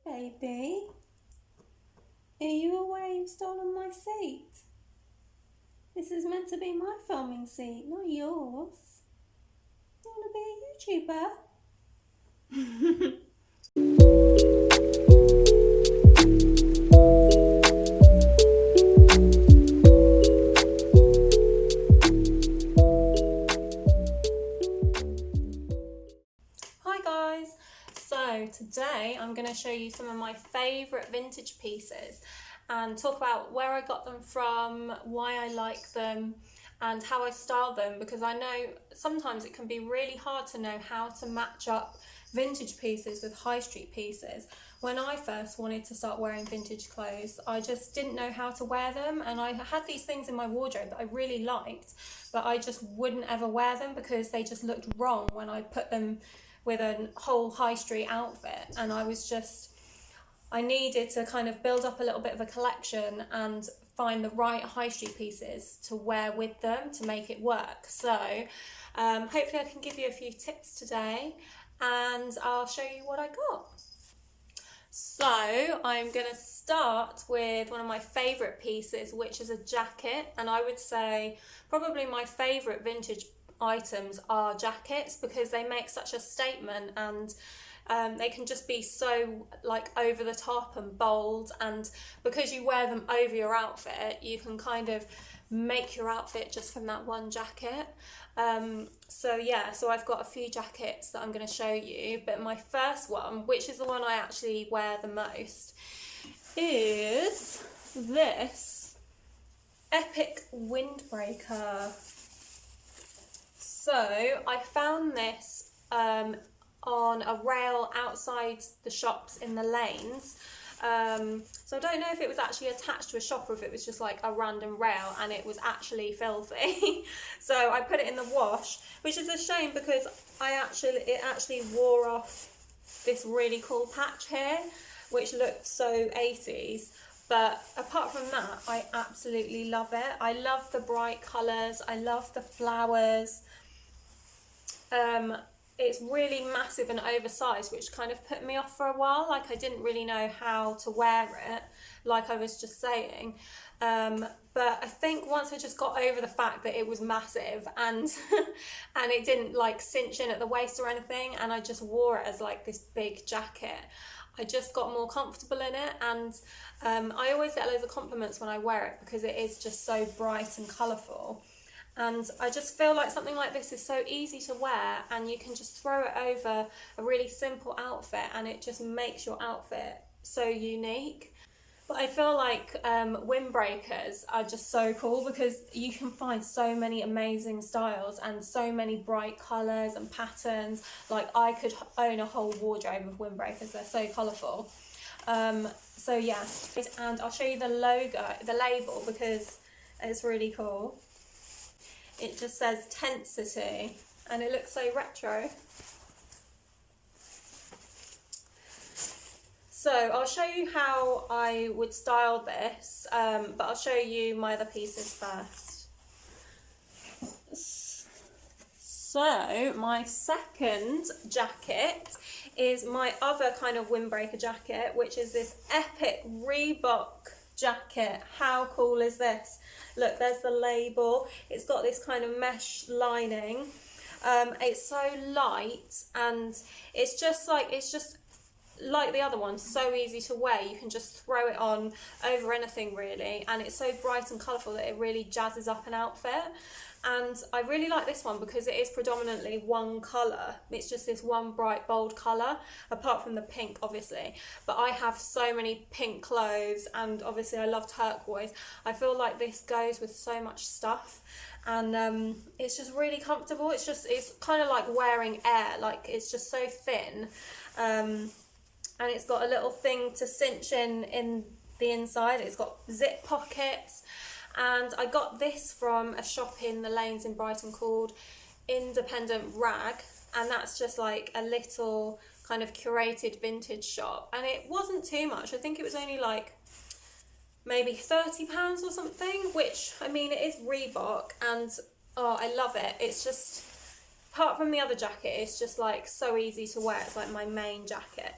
Baby, are you aware you've stolen my seat? This is meant to be my filming seat, not yours. You want to be a YouTuber? Hi guys! So today I'm going to show you some of my favourite vintage pieces and talk about where I got them from, why I like them and how I style them, because I know sometimes it can be really hard to know how to match up vintage pieces with high street pieces. When I first wanted to start wearing vintage clothes, I just didn't know how to wear them, and I had these things in my wardrobe that I really liked, but I just wouldn't ever wear them because they just looked wrong when I put them with a whole high street outfit. And I needed to kind of build up a little bit of a collection and find the right high street pieces to wear with them to make it work. So hopefully I can give you a few tips today and I'll show you what I got. So I'm going to start with one of my favourite pieces, which is a jacket, and I would say probably my favourite vintage items are jackets because they make such a statement, and they can just be so like over the top and bold, and because you wear them over your outfit you can kind of make your outfit just from that one jacket. So I've got a few jackets that I'm going to show you, but my first one, which is the one I actually wear the most, is this epic windbreaker. So I found this on a rail outside the shops in the lanes. So I don't know if it was actually attached to a shop or if it was just like a random rail and it was actually filthy. So I put it in the wash, which is a shame because it actually wore off this really cool patch here, which looked so 80s. But apart from that, I absolutely love it. I love the bright colours, I love the flowers. It's really massive and oversized, which kind of put me off for a while. Like, I didn't really know how to wear it, like I was just saying. But I think once I just got over the fact that it was massive and and it didn't like cinch in at the waist or anything, and I just wore it as like this big jacket, I just got more comfortable in it. And I always get loads of compliments when I wear it because it is just so bright and colourful. And I just feel like something like this is so easy to wear, and you can just throw it over a really simple outfit and it just makes your outfit so unique. But I feel like windbreakers are just so cool because you can find so many amazing styles and so many bright colours and patterns. Like, I could own a whole wardrobe of windbreakers, they're so colourful. So yeah, and I'll show you the label because it's really cool. It just says Tensity and it looks so retro. So I'll show you how I would style this, but I'll show you my other pieces first. So my second jacket is my other kind of windbreaker jacket, which is this epic Reebok jacket. How cool is this? Look, there's the label. It's got this kind of mesh lining. It's so light, and it's just like the other one, so easy to wear. You can just throw it on over anything really, and it's so bright and colourful that it really jazzes up an outfit. And I really like this one because it is predominantly one colour. It's just this one bright, bold colour, apart from the pink, obviously. But I have so many pink clothes, and obviously I love turquoise. I feel like this goes with so much stuff, and it's just really comfortable. It's kind of like wearing air. Like, it's just so thin, and it's got a little thing to cinch in the inside. It's got zip pockets. And I got this from a shop in the lanes in Brighton called Independent Rag, and that's just like a little kind of curated vintage shop, and it wasn't too much. I think it was only like maybe £30 or something, which, I mean, it is Reebok, and oh, I love it. It's just, apart from the other jacket, it's just like so easy to wear. It's like my main jacket.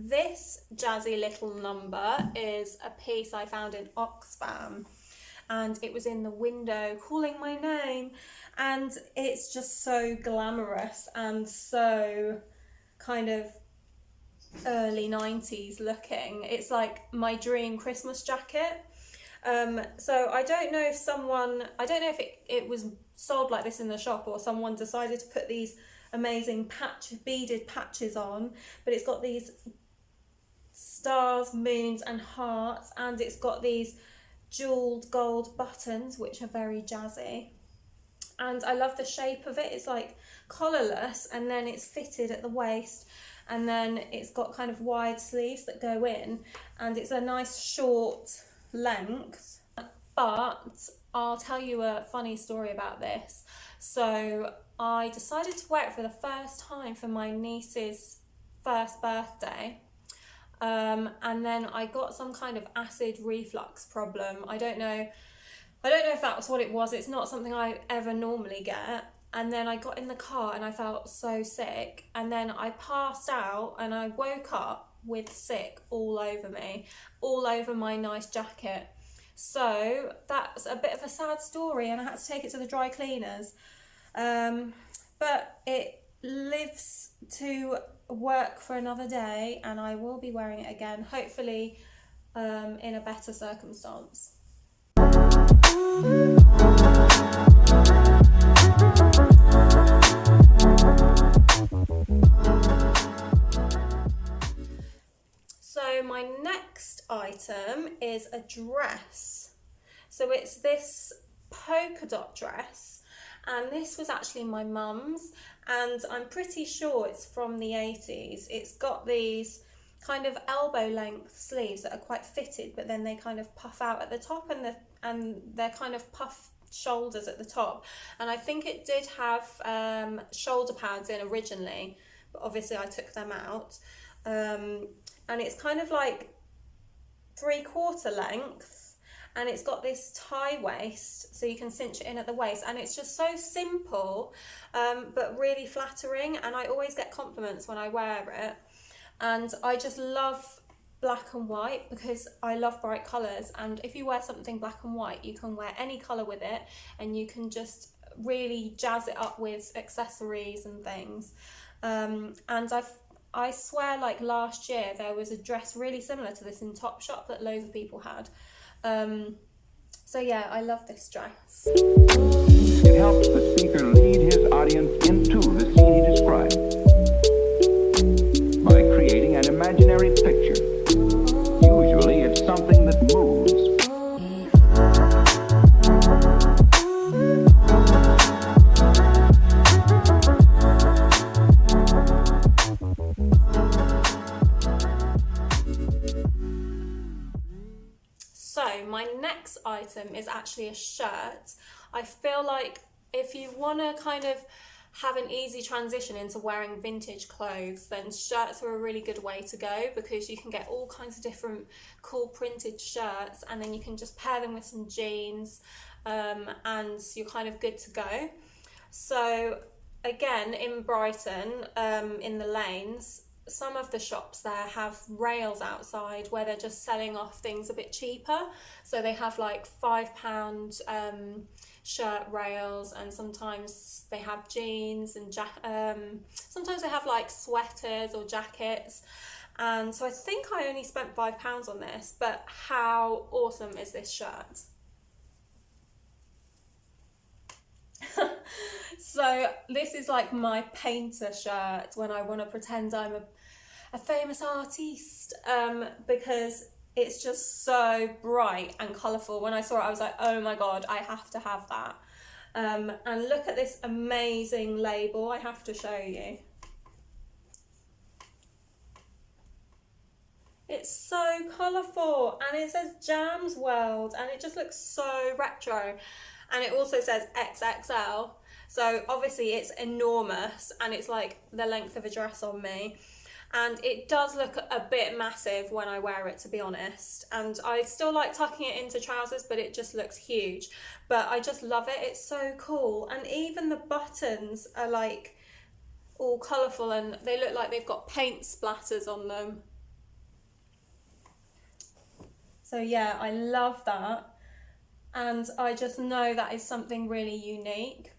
This jazzy little number is a piece I found in Oxfam, and it was in the window calling my name, and it's just so glamorous and so kind of early 90s looking. It's like my dream Christmas jacket. So I don't know if it was sold like this in the shop, or someone decided to put these amazing beaded patches on, but it's got these stars, moons and hearts, and it's got these jeweled gold buttons which are very jazzy, and I love the shape of it. It's like collarless, and then it's fitted at the waist, and then it's got kind of wide sleeves that go in, and it's a nice short length. But I'll tell you a funny story about this. So I decided to wear it for the first time for my niece's first birthday. And then I got some kind of acid reflux problem. I don't know if that was what it was. It's not something I ever normally get. And then I got in the car and I felt so sick. And then I passed out and I woke up with sick all over me, all over my nice jacket. So that's a bit of a sad story, and I had to take it to the dry cleaners. But it lives to work for another day, and I will be wearing it again, hopefully in a better circumstance. So my next item is a dress. So it's this polka dot dress, and this was actually my mum's, and I'm pretty sure it's from the 80s. It's got these kind of elbow length sleeves that are quite fitted, but then they kind of puff out at the top, and they're kind of puff shoulders at the top. And I think it did have shoulder pads in originally, but obviously I took them out. And it's kind of like 3/4 length, and it's got this tie waist, so you can cinch it in at the waist, and it's just so simple, but really flattering, and I always get compliments when I wear it. And I just love black and white because I love bright colours, and if you wear something black and white, you can wear any colour with it, and you can just really jazz it up with accessories and things. And I swear, like last year, there was a dress really similar to this in Topshop that loads of people had. So yeah, I love this dress. It helps the speaker lead his audience into the scene he describes by creating an imaginary picture. Usually it's something that moves. So my next item is actually a shirt. I feel like if you want to kind of have an easy transition into wearing vintage clothes, then shirts are a really good way to go, because you can get all kinds of different cool printed shirts, and then you can just pair them with some jeans, and you're kind of good to go. So again, in Brighton, in the lanes, some of the shops there have rails outside where they're just selling off things a bit cheaper. So they have like £5 shirt rails, and sometimes they have jeans and sometimes they have like sweaters or jackets. And so I think I only spent £5 on this, but how awesome is this shirt? So this is like my painter shirt when I want to pretend I'm a famous artiste, because it's just so bright and colourful. When I saw it, I was like, oh my god, I have to have that. And look at this amazing label, I have to show you. It's so colourful, and it says Jams World, and it just looks so retro. And it also says XXL, so obviously it's enormous, and it's like the length of a dress on me. And it does look a bit massive when I wear it, to be honest. And I still like tucking it into trousers, but it just looks huge. But I just love it. It's so cool. And even the buttons are like all colourful, and they look like they've got paint splatters on them. So yeah, I love that. And I just know that is something really unique.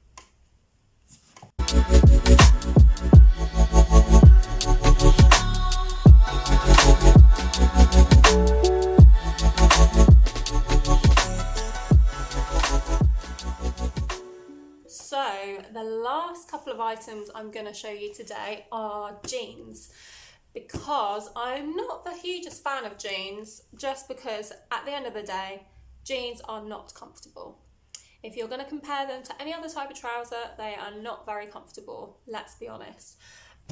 So the last couple of items I'm going to show you today are jeans, because I'm not the hugest fan of jeans, just because at the end of the day, jeans are not comfortable. If you're going to compare them to any other type of trouser, they are not very comfortable, let's be honest.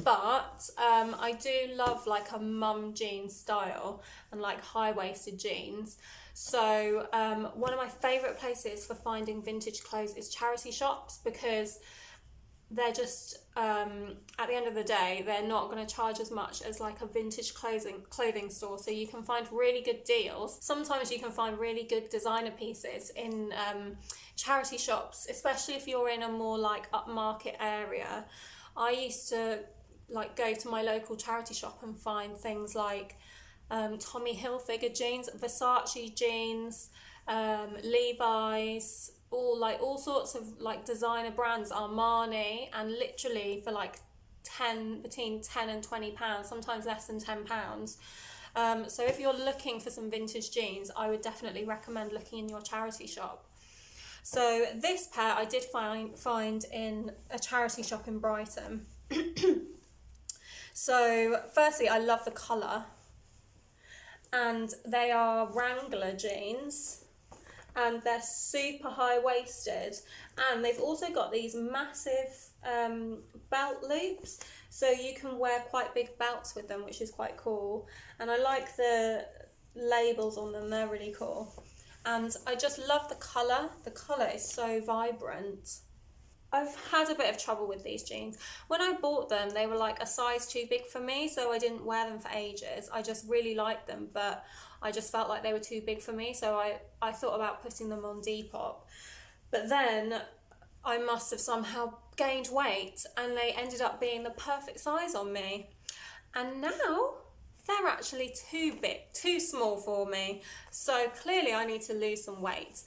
But I do love like a mum jean style and like high-waisted jeans. So one of my favourite places for finding vintage clothes is charity shops, because they're just, at the end of the day, they're not going to charge as much as like a vintage clothing store. So you can find really good deals. Sometimes you can find really good designer pieces in charity shops, especially if you're in a more like upmarket area. I used to like go to my local charity shop and find things like Tommy Hilfiger jeans, Versace jeans, Levi's, all sorts of like designer brands, Armani, and literally for like between 10 and 20 pounds, sometimes less than 10 pounds. So if you're looking for some vintage jeans, I would definitely recommend looking in your charity shop. So this pair I did find in a charity shop in Brighton. So firstly, I love the colour, and they are Wrangler jeans, and they're super high-waisted, and they've also got these massive belt loops, so you can wear quite big belts with them, which is quite cool. And I like the labels on them, they're really cool. And I just love the colour. The colour is so vibrant. I've had a bit of trouble with these jeans. When I bought them, they were like a size too big for me, so I didn't wear them for ages. I just really liked them, but I just felt like they were too big for me, so I thought about putting them on Depop. But then I must have somehow gained weight, and they ended up being the perfect size on me. And now they're actually too small for me. So clearly I need to lose some weight.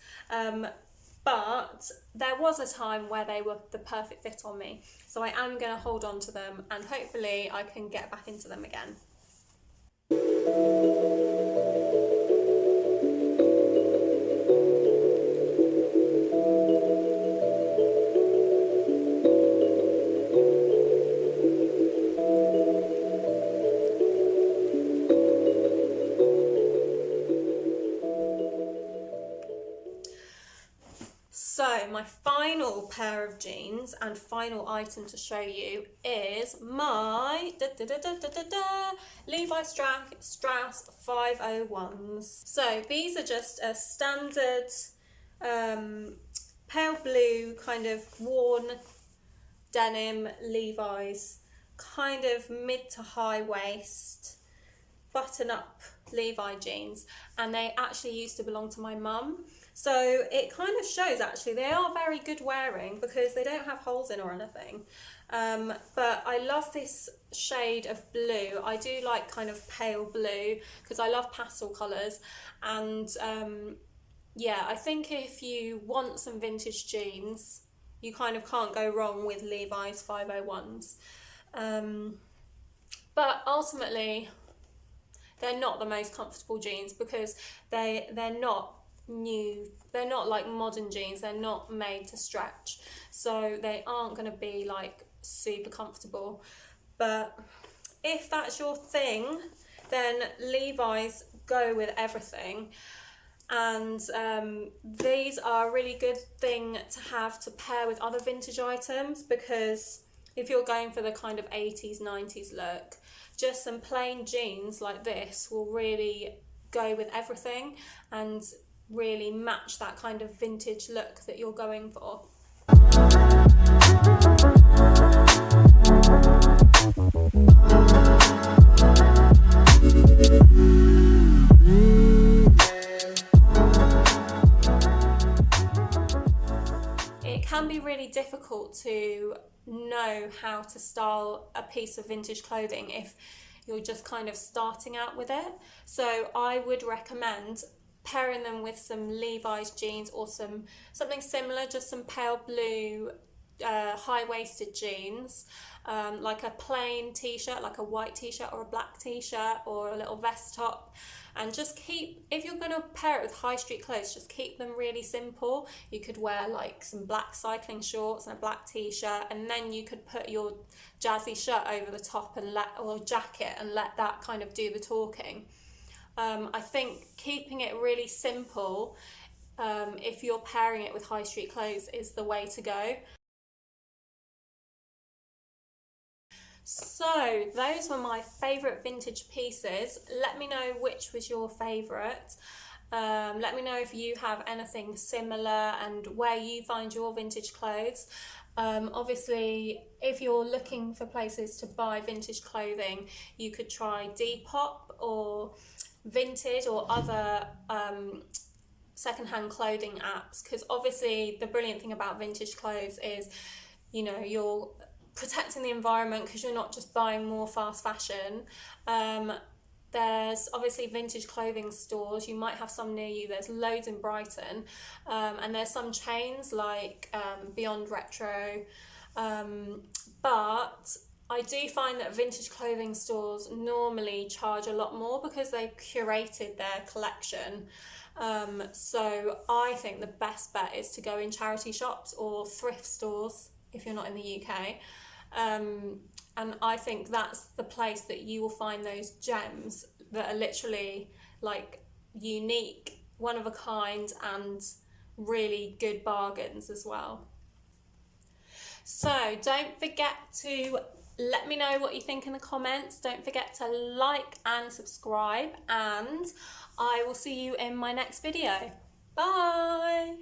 But there was a time where they were the perfect fit on me. So I am going to hold on to them, and hopefully I can get back into them again. So my final pair of jeans and final item to show you is my Levi Strauss 501s. So these are just a standard pale blue kind of worn denim Levi's, kind of mid to high waist, button up Levi jeans, and they actually used to belong to my mum. So it kind of shows actually they are very good wearing, because they don't have holes in or anything. But I love this shade of blue. I do like kind of pale blue because I love pastel colours. And yeah, I think if you want some vintage jeans, you kind of can't go wrong with Levi's 501s. But ultimately, they're not the most comfortable jeans, because they're not new, they're not like modern jeans, they're not made to stretch, so they aren't going to be like super comfortable. But if that's your thing, then Levi's go with everything. And these are a really good thing to have to pair with other vintage items, because if you're going for the kind of 80s 90s look, just some plain jeans like this will really go with everything and really match that kind of vintage look that you're going for. It can be really difficult to know how to style a piece of vintage clothing if you're just kind of starting out with it. So I would recommend pairing them with some Levi's jeans or something similar, just some pale blue high-waisted jeans, like a plain t-shirt, like a white t-shirt or a black t-shirt or a little vest top. And just if you're going to pair it with high street clothes, just keep them really simple. You could wear like some black cycling shorts and a black t-shirt, and then you could put your jazzy shirt over the top or jacket and let that kind of do the talking. I think keeping it really simple, if you're pairing it with high street clothes, is the way to go. So those were my favourite vintage pieces. Let me know which was your favourite. Let me know if you have anything similar and where you find your vintage clothes. Obviously, if you're looking for places to buy vintage clothing, you could try Depop or Vinted or other secondhand clothing apps, because obviously the brilliant thing about vintage clothes is, you know, you're protecting the environment because you're not just buying more fast fashion. There's obviously vintage clothing stores. You might have some near you. There's loads in Brighton, and there's some chains like Beyond Retro, but I do find that vintage clothing stores normally charge a lot more because they've curated their collection. So I think the best bet is to go in charity shops or thrift stores if you're not in the UK. And I think that's the place that you will find those gems that are literally like unique, one of a kind, and really good bargains as well. So don't forget to let me know what you think in the comments. Don't forget to like and subscribe, and I will see you in my next video. Bye!